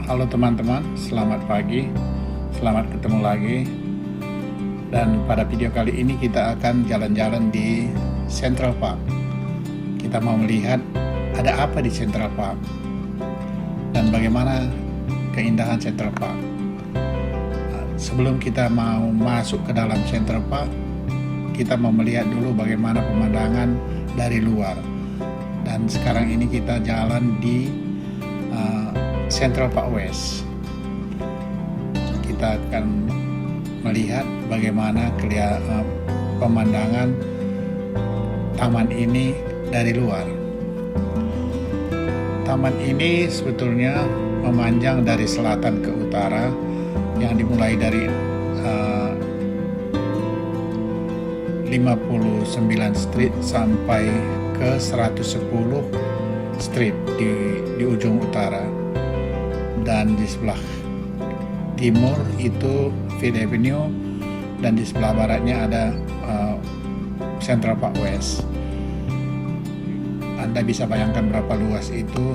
Halo teman-teman, selamat pagi, selamat ketemu lagi. Dan pada video kali ini kita akan jalan-jalan di Central Park. Kita mau melihat ada apa di Central Park dan bagaimana keindahan Central Park. Sebelum kita mau masuk ke dalam Central Park, kita mau melihat dulu bagaimana pemandangan dari luar. Dan sekarang ini kita jalan di Central Park West. Kita akan melihat bagaimana pemandangan taman ini dari luar. Taman ini sebetulnya memanjang dari selatan ke utara, yang dimulai dari 59 Street sampai ke 110 Street di ujung utara. Dan di sebelah timur itu Fifth Avenue, dan di sebelah baratnya ada Central Park West. Anda bisa bayangkan berapa luas itu.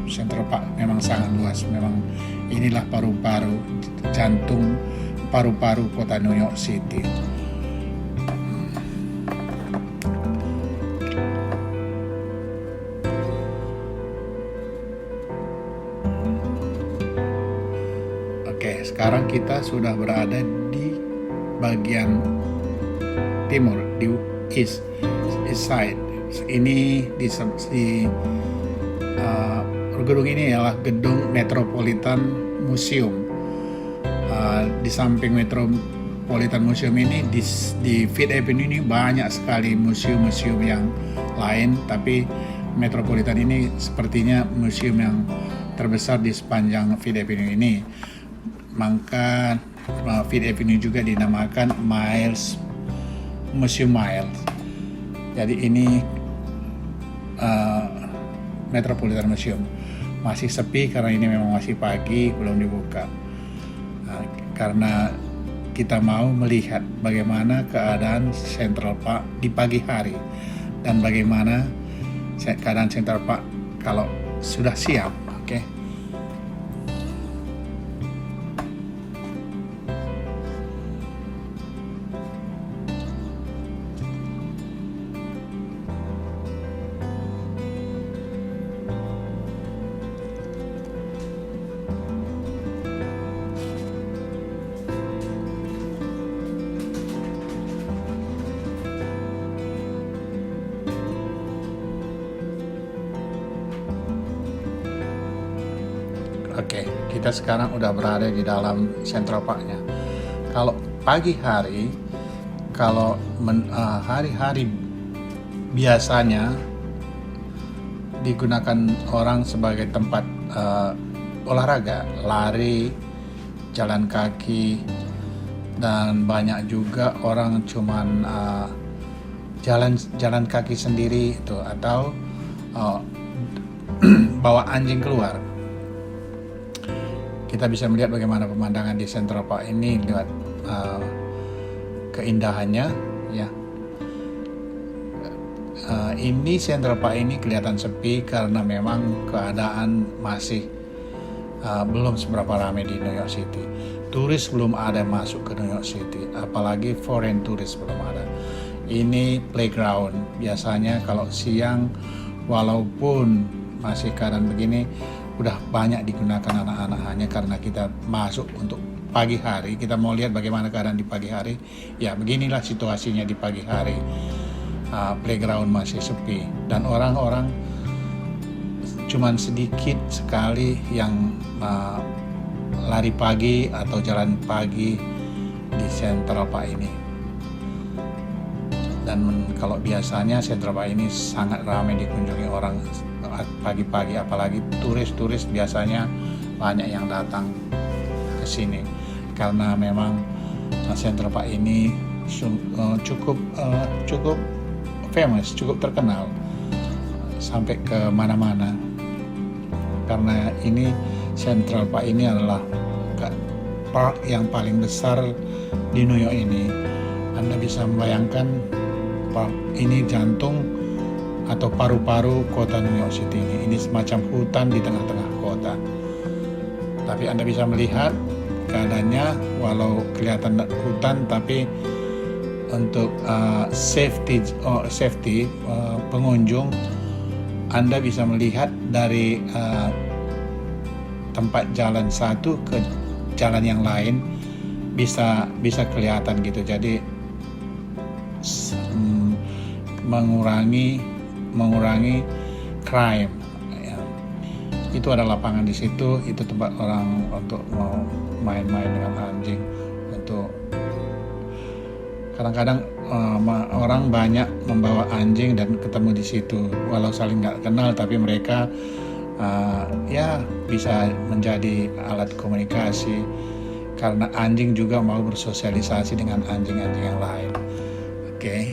Central Park memang sangat luas. Memang inilah paru-paru, jantung paru-paru kota New York City. Oke, sekarang kita sudah berada di bagian timur, di east side. Ini gedung ini adalah gedung Metropolitan Museum. Di samping Metropolitan Museum ini, di Fifth Avenue ini banyak sekali museum-museum yang lain, tapi Metropolitan ini sepertinya museum yang terbesar di sepanjang Fifth Avenue ini. Maka Fifth Avenue juga dinamakan Museum Miles. Jadi ini Metropolitan Museum masih sepi karena ini memang masih pagi, belum dibuka. Karena kita mau melihat bagaimana keadaan Central Park di pagi hari dan bagaimana keadaan Central Park kalau sudah siap. Oke. Oke, kita sekarang udah berada di dalam Central Park-nya. Kalau pagi hari, hari-hari biasanya digunakan orang sebagai tempat olahraga, lari, jalan kaki, dan banyak juga orang cuman jalan kaki sendiri itu, atau bawa anjing keluar. Kita bisa melihat bagaimana pemandangan di Central Park ini lewat keindahannya, ya. Ini Central Park ini kelihatan sepi karena memang keadaan masih belum seberapa ramai di New York City. Turis belum ada masuk ke New York City, apalagi foreign turis belum ada. Ini playground. Biasanya kalau siang, walaupun masih keadaan begini, udah banyak digunakan anak-anak, hanya karena kita masuk untuk pagi hari. Kita mau lihat bagaimana keadaan di pagi hari. Ya, beginilah situasinya di pagi hari. Playground masih sepi dan orang-orang cuman sedikit sekali yang lari pagi atau jalan pagi di Central Park ini. Dan kalau biasanya Central Park ini sangat ramai dikunjungi orang pagi-pagi, apalagi turis-turis biasanya banyak yang datang ke sini karena memang Central Park ini cukup famous, cukup terkenal sampai ke mana-mana. Karena ini Central Park ini adalah park yang paling besar di New York ini. Anda bisa membayangkan park ini jantung atau paru-paru kota New York City ini. Ini semacam hutan di tengah-tengah kota. Tapi Anda bisa melihat keadaannya, walau kelihatan hutan, tapi untuk safety pengunjung, Anda bisa melihat dari tempat jalan satu ke jalan yang lain bisa kelihatan gitu. Jadi mengurangi crime. Ya. Itu ada lapangan di situ, itu tempat orang untuk mau main-main dengan anjing. Untuk kadang-kadang orang banyak membawa anjing dan ketemu di situ, walau saling nggak kenal, tapi mereka ya bisa menjadi alat komunikasi, karena anjing juga mau bersosialisasi dengan anjing-anjing yang lain. Oke.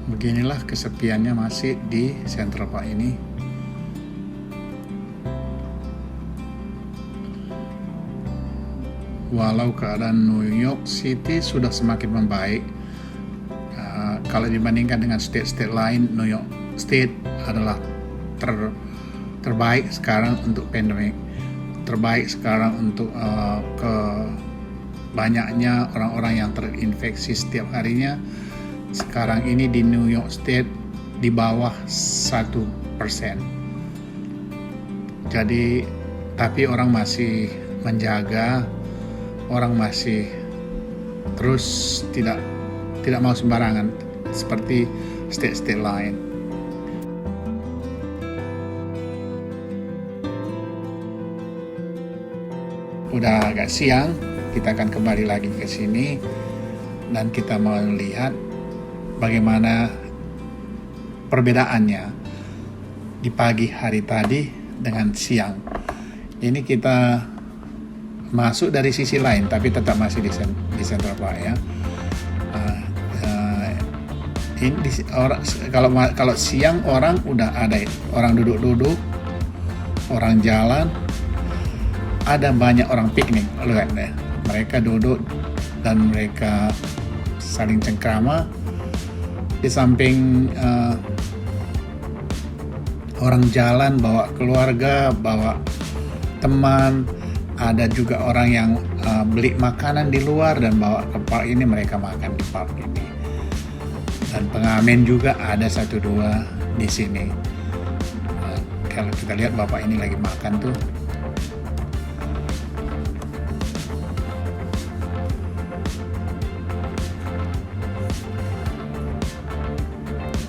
Beginilah kesepiannya masih di Central Park ini. Walau keadaan New York City sudah semakin membaik, kalau dibandingkan dengan state-state lain, New York State adalah terbaik sekarang untuk pandemik, terbaik sekarang untuk banyaknya orang-orang yang terinfeksi setiap harinya. Sekarang ini di New York State di bawah 1%. Jadi, tapi orang masih menjaga, orang masih terus tidak mau sembarangan seperti state-state lain. Udah agak siang, kita akan kembali lagi ke sini dan kita mau lihat bagaimana perbedaannya di pagi hari tadi dengan siang. Ini kita masuk dari sisi lain, tapi tetap masih di Central Park ya. Ini kalau siang orang udah ada, orang duduk-duduk, orang jalan, ada banyak orang piknik, lihat deh. Mereka duduk dan mereka saling cengkrama. Di samping orang jalan bawa keluarga, bawa teman, ada juga orang yang beli makanan di luar dan bawa ke park ini, mereka makan di park ini. Dan pengamen juga ada 1-2 di sini. Kalau kita lihat bapak ini lagi makan tuh.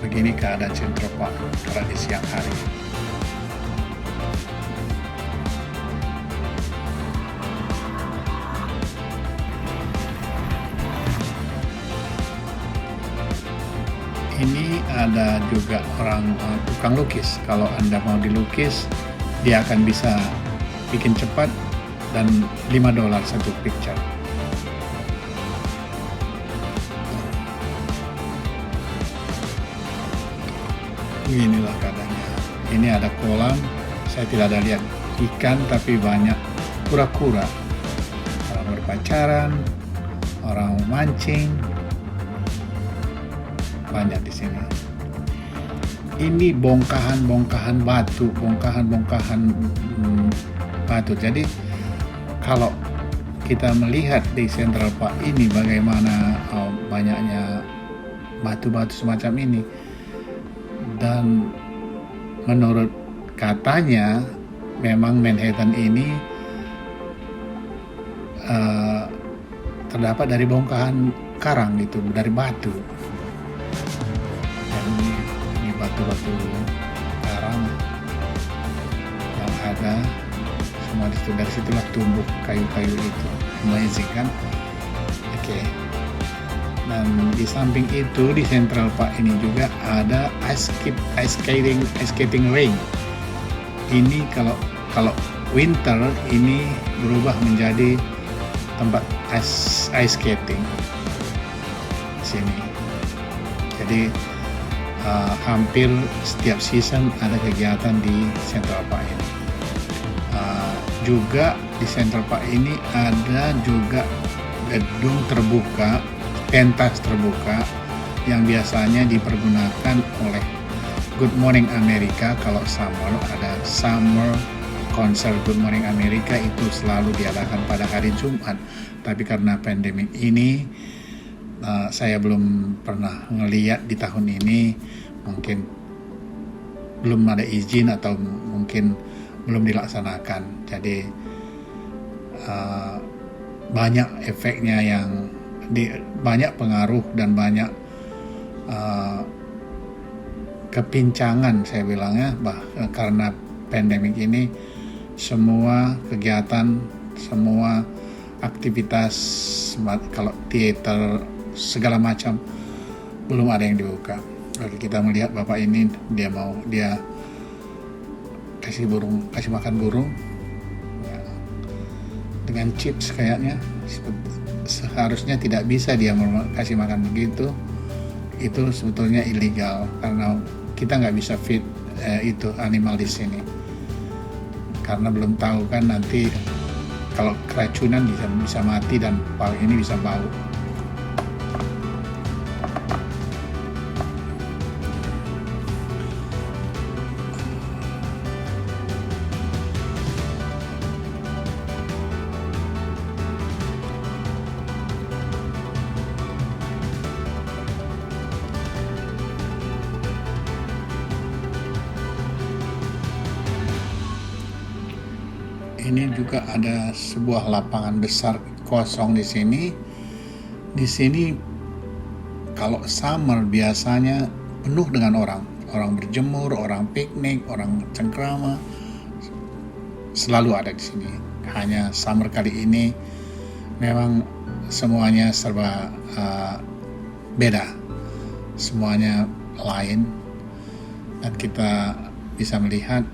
Begini keadaan Central Park pada di siang hari. Ini ada juga orang tukang lukis. Kalau Anda mau dilukis, dia akan bisa bikin cepat dan $5 satu picture. Inilah keadaannya. Ini ada kolam, saya tidak ada lihat ikan, tapi banyak kura-kura. Orang berpacaran, orang mancing, banyak di sini. Ini bongkahan batu. Jadi kalau kita melihat di Central Park ini bagaimana banyaknya batu-batu semacam ini. Dan menurut katanya memang Manhattan ini terdapat dari bongkahan karang gitu, dari batu. Dan ini batu-batu karang yang ada semua di situ. Dari situlah tumbuh kayu-kayu itu. Amazing kan? Oke. Dan di samping itu di Central Park ini juga ada ice skating ring. Ini kalau winter ini berubah menjadi tempat ice skating di sini. Jadi hampir setiap season ada kegiatan di Central Park ini. Juga di Central Park ini ada juga gedung terbuka, pentas terbuka yang biasanya dipergunakan oleh Good Morning America. Kalau summer, ada summer konser Good Morning America, itu selalu diadakan pada hari Jumat. Tapi karena pandemik ini, saya belum pernah ngeliat di tahun ini, mungkin belum ada izin atau mungkin belum dilaksanakan. Jadi banyak efeknya yang banyak pengaruh dan banyak kepincangan, saya bilangnya, karena pandemik ini semua kegiatan, semua aktivitas, kalau teater segala macam belum ada yang dibuka. Oke, kita melihat bapak ini, dia kasih makan burung ya, dengan chips kayaknya. Seharusnya tidak bisa dia kasih makan begitu. Itu sebetulnya ilegal karena kita nggak bisa feed itu animal di sini, karena belum tahu kan nanti kalau keracunan bisa mati dan ini bisa bau. Ini juga ada sebuah lapangan besar kosong di sini. Di sini kalau summer biasanya penuh dengan orang berjemur, orang piknik, orang cengkrama, selalu ada di sini. Hanya summer kali ini memang semuanya serba beda, semuanya lain, dan kita bisa melihat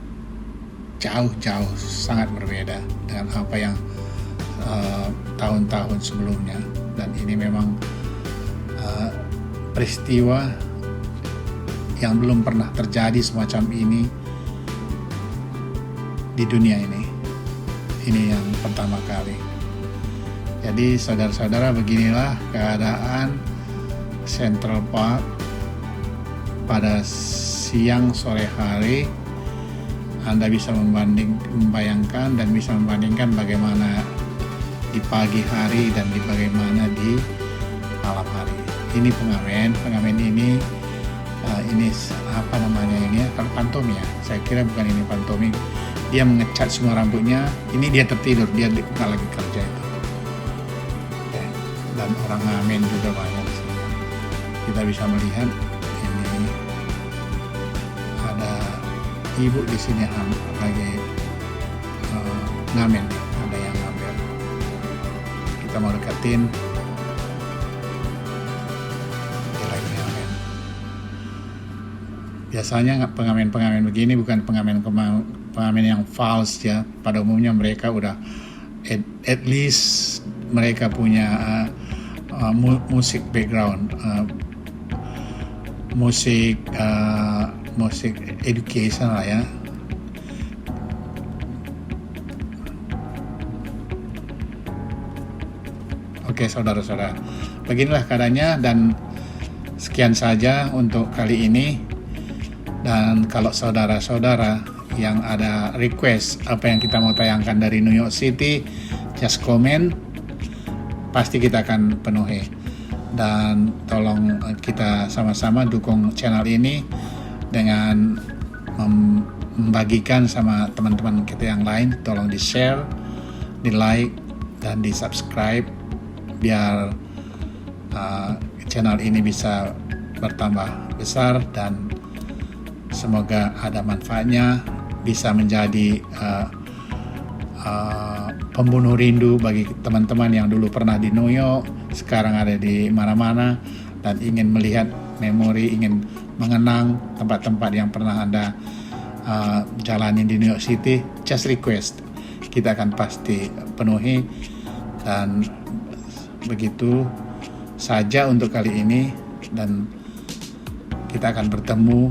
jauh sangat berbeda dengan apa yang tahun-tahun sebelumnya. Dan ini memang peristiwa yang belum pernah terjadi semacam ini di dunia ini. Ini yang pertama kali. Jadi saudara-saudara, beginilah keadaan Central Park pada siang sore hari. Anda bisa membayangkan dan bisa membandingkan bagaimana di pagi hari dan bagaimana di malam hari. Ini pengamen ini apa namanya ini? Pantomim ya. Saya kira bukan ini pantomim. Dia mengecat semua rambutnya. Ini dia tertidur, dia nggak lagi kerja itu. Oke. Dan orang ngamen juga banyak di sini. Kita bisa melihat ini ada ibu di sini lagi ngamen, ada yang ngambil. Kita mau deketin, dia lagi ngamen. Biasanya pengamen begini bukan pengamen yang false ya. Pada umumnya mereka udah at least mereka punya musik background, musik education lah ya. Oke saudara-saudara, beginilah keadaannya, dan sekian saja untuk kali ini. Dan kalau saudara-saudara yang ada request apa yang kita mau tayangkan dari New York City, just comment, pasti kita akan penuhi. Dan tolong kita sama-sama dukung channel ini dengan membagikan sama teman-teman kita yang lain. Tolong di share, di like, dan di subscribe biar channel ini bisa bertambah besar dan semoga ada manfaatnya, bisa menjadi pembunuh rindu bagi teman-teman yang dulu pernah di New York, sekarang ada di mana-mana dan ingin melihat memori, ingin mengenang tempat-tempat yang pernah Anda jalanin di New York City. Just request, kita akan pasti penuhi. Dan begitu saja untuk kali ini, dan kita akan bertemu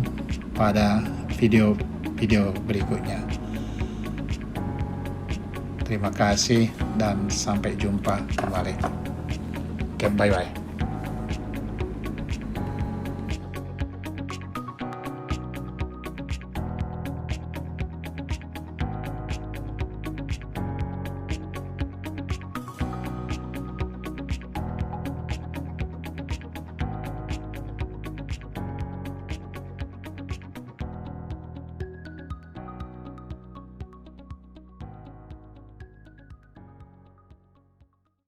pada video berikutnya. Terima kasih dan sampai jumpa kembali. Oke, bye-bye.